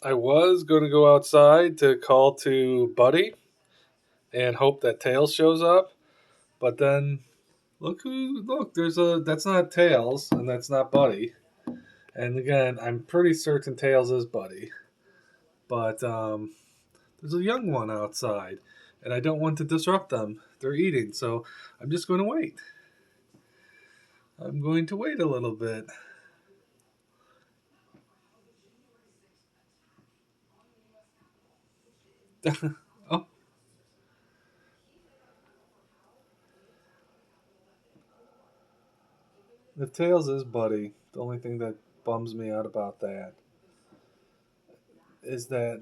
I was going to go outside to call to Buddy and hope that Tails shows up, but then look, there's a that's not Tails and that's not Buddy. And again, I'm pretty certain Tails is Buddy, but there's a young one outside, and I don't want to disrupt them. They're eating, so I'm just going to wait. I'm going to wait a little bit. Oh, if Tails is Buddy, the only thing that bums me out about that is that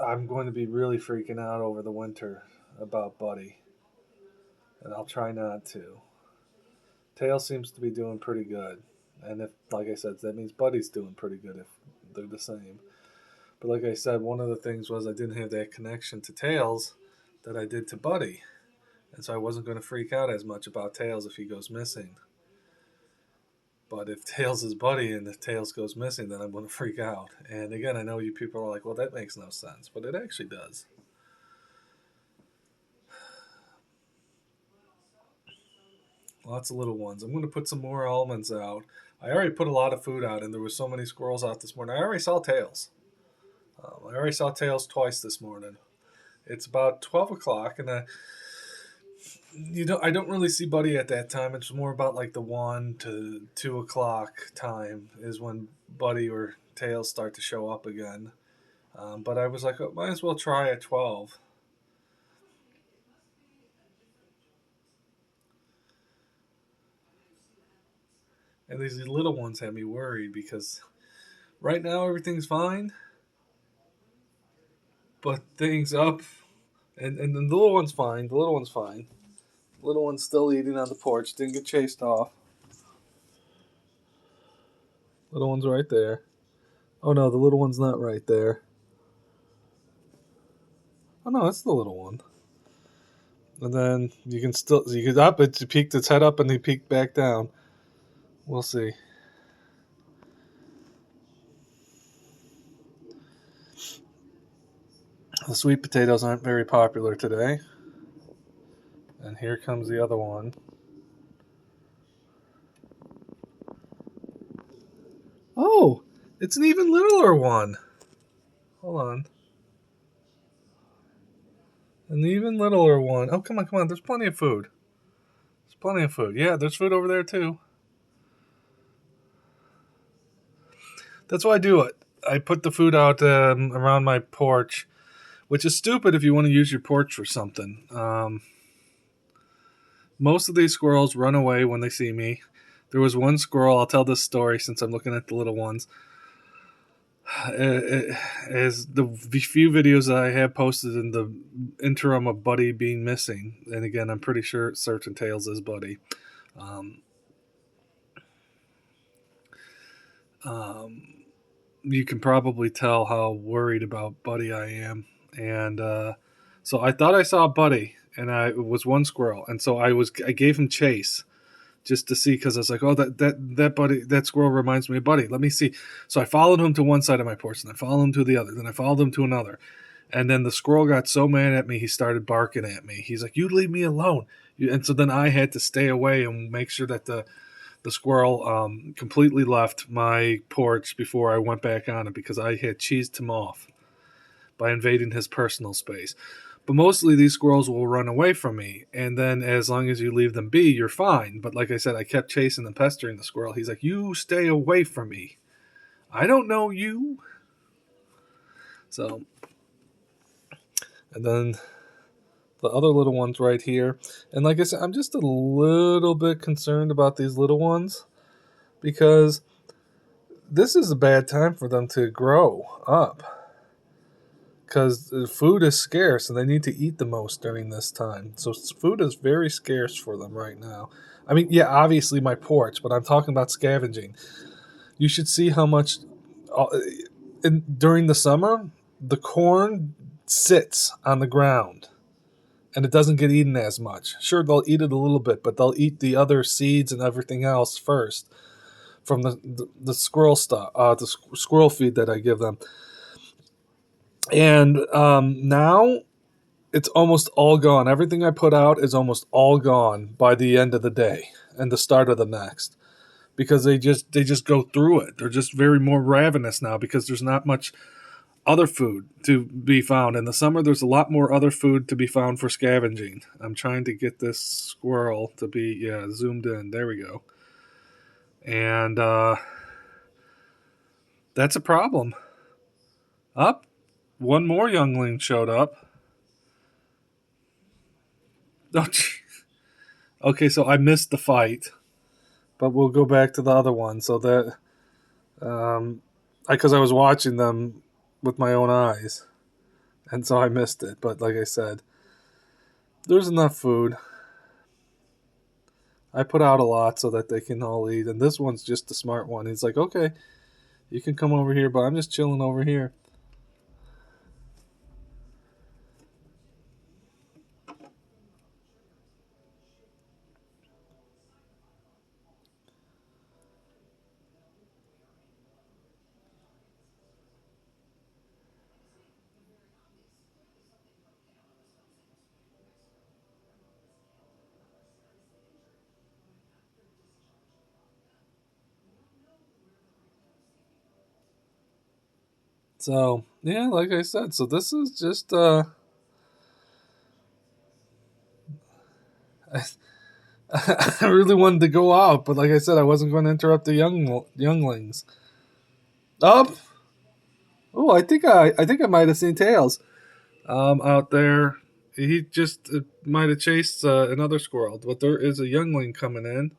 I'm going to be really freaking out over the winter about Buddy, and I'll try not to. Tails seems to be doing pretty good, and if, like I said, that means Buddy's doing pretty good if they're the same. But like I said, one of the things was I didn't have that connection to Tails that I did to Buddy, and so I wasn't going to freak out as much about Tails if he goes missing. But if Tails is Buddy and if Tails goes missing, then I'm going to freak out. And again, I know you people are like, well, that makes no sense, but it actually does. Lots of little ones. I'm going to put some more almonds out. I already put a lot of food out, and there were so many squirrels out this morning. I already saw Tails. I already saw Tails twice this morning. It's about 12 o'clock, and I don't really see Buddy at that time. It's more about like the 1 to 2 o'clock time is when Buddy or Tails start to show up again. But I was like, oh, might as well try at 12. And these little ones have me worried because right now everything's fine, but things up, and the little one's fine. The little one's fine. The little one's still eating on the porch. Didn't get chased off. Little one's right there. Oh no, the little one's not right there. Oh no, it's the little one. And then you can up it peeked its head up and he peeked back down. We'll see. The sweet potatoes aren't very popular today. And here comes the other one. Oh, it's an even littler one. Hold on. An even littler one. Oh, come on, come on. There's plenty of food. There's plenty of food. Yeah, there's food over there too. That's why I do it. I put the food out around my porch, which is stupid if you want to use your porch for something. Most of these squirrels run away when they see me. There was one squirrel, I'll tell this story since I'm looking at the little ones. As the few videos that I have posted in the interim of Buddy being missing, and again, I'm pretty sure certain Tails is Buddy. Um, um, you can probably tell how worried about Buddy I am, and so I thought I saw Buddy, and it was one squirrel, and so I gave him chase just to see because I was like, oh, that squirrel reminds me of Buddy. Let me see. So I followed him to one side of my porch, and I followed him to the other, then I followed him to another, and then the squirrel got so mad at me he started barking at me. He's like, "You leave me alone!" And so then I had to stay away and make sure that the squirrel completely left my porch before I went back on it because I had cheesed him off by invading his personal space. But mostly these squirrels will run away from me, and then as long as you leave them be, you're fine. But like I said, I kept chasing and pestering the squirrel. He's like, "You stay away from me. I don't know you." So, and then the other little ones right here. And like I said, I'm just a little bit concerned about these little ones because this is a bad time for them to grow up because food is scarce and they need to eat the most during this time. So food is very scarce for them right now. I mean, yeah, obviously my porch, but I'm talking about scavenging. You should see how much during the summer the corn sits on the ground and it doesn't get eaten as much. Sure, they'll eat it a little bit, but they'll eat the other seeds and everything else first. from the squirrel stuff, squirrel feed that I give them. And now it's almost all gone. Everything I put out is almost all gone by the end of the day and the start of the next, because they just go through it. They're just very more ravenous now because there's not much other food to be found. In the summer, there's a lot more other food to be found for scavenging. I'm trying to get this squirrel to be, yeah, zoomed in. There we go. And that's a problem. Up, one more youngling showed up. Oh, okay, so I missed the fight, but we'll go back to the other one. So that, because I was watching them with my own eyes, and so I missed it. But like I said, there's enough food. I put out a lot so that they can all eat, and this one's just the smart one. He's like, okay, you can come over here, but I'm just chilling over here. So yeah, like I said, so this is just I really wanted to go out, but like I said, I wasn't going to interrupt the younglings. Up. Oh, I think I might have seen Tails out there. He just might have chased another squirrel, but there is a youngling coming in.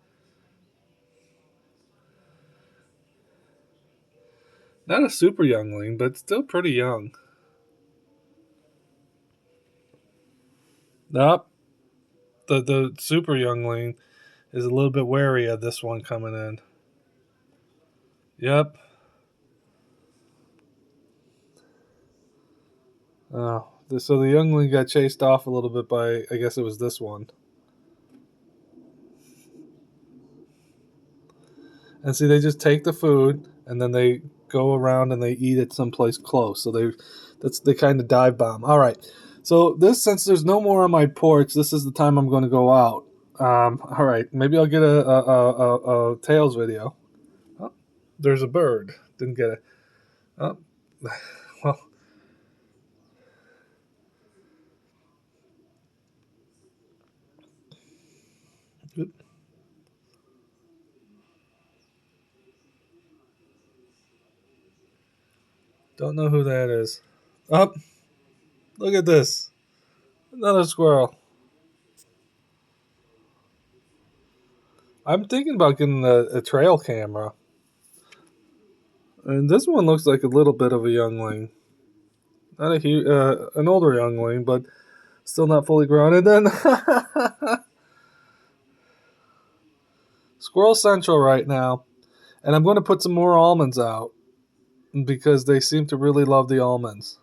Not a super youngling, but still pretty young. Up. The super youngling is a little bit wary of this one coming in. Yep. So the youngling got chased off a little bit by, I guess it was this one. And see, they just take the food and then they go around and they eat it someplace close. So they kind of dive bomb. All right. So since there's no more on my porch, this is the time I'm going to go out. All right. Maybe I'll get a Tails video. Oh, there's a bird. Didn't get it. Oh, well. Don't know who that is. Oh, look at this. Another squirrel. I'm thinking about getting a trail camera. And this one looks like a little bit of a youngling. Not a huge, an older youngling, but still not fully grown. And then Squirrel Central right now. And I'm going to put some more almonds out because they seem to really love the almonds.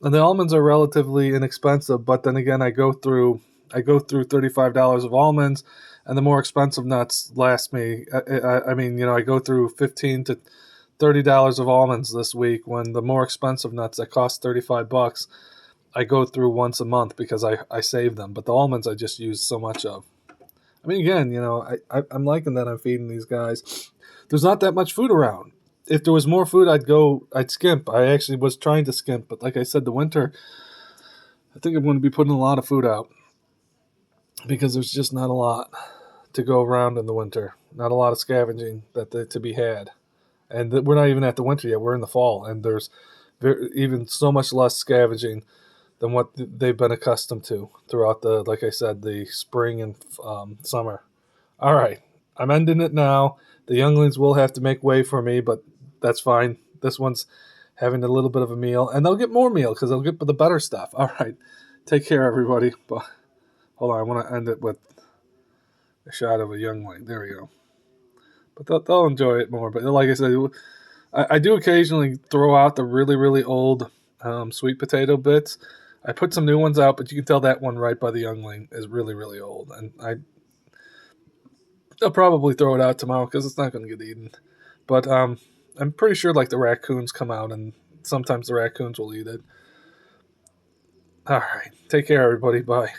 And the almonds are relatively inexpensive, but then again, I go through $35 of almonds, and the more expensive nuts last me. I mean, I go through $15 to $30 of almonds this week, when the more expensive nuts that cost $35, I go through once a month because I save them. But the almonds I just use so much of. I mean, again, I'm liking that I'm feeding these guys. There's not that much food around. If there was more food, I'd skimp. I actually was trying to skimp, but like I said, the winter, I think I'm going to be putting a lot of food out because there's just not a lot to go around in the winter. Not a lot of scavenging to be had. And we're not even at the winter yet. We're in the fall, and there's even so much less scavenging than what they've been accustomed to throughout like I said, the spring and summer. All right, I'm ending it now. The younglings will have to make way for me, but that's fine. This one's having a little bit of a meal, and they'll get more meal because they'll get the better stuff. All right, take care, everybody. Hold on, I want to end it with a shot of a youngling. There we go. But they'll enjoy it more. But like I said, I do occasionally throw out the really, really old sweet potato bits. I put some new ones out, but you can tell that one right by the youngling is really, really old. And They'll probably throw it out tomorrow because it's not going to get eaten. But I'm pretty sure like the raccoons come out and sometimes the raccoons will eat it. All right. Take care, everybody. Bye.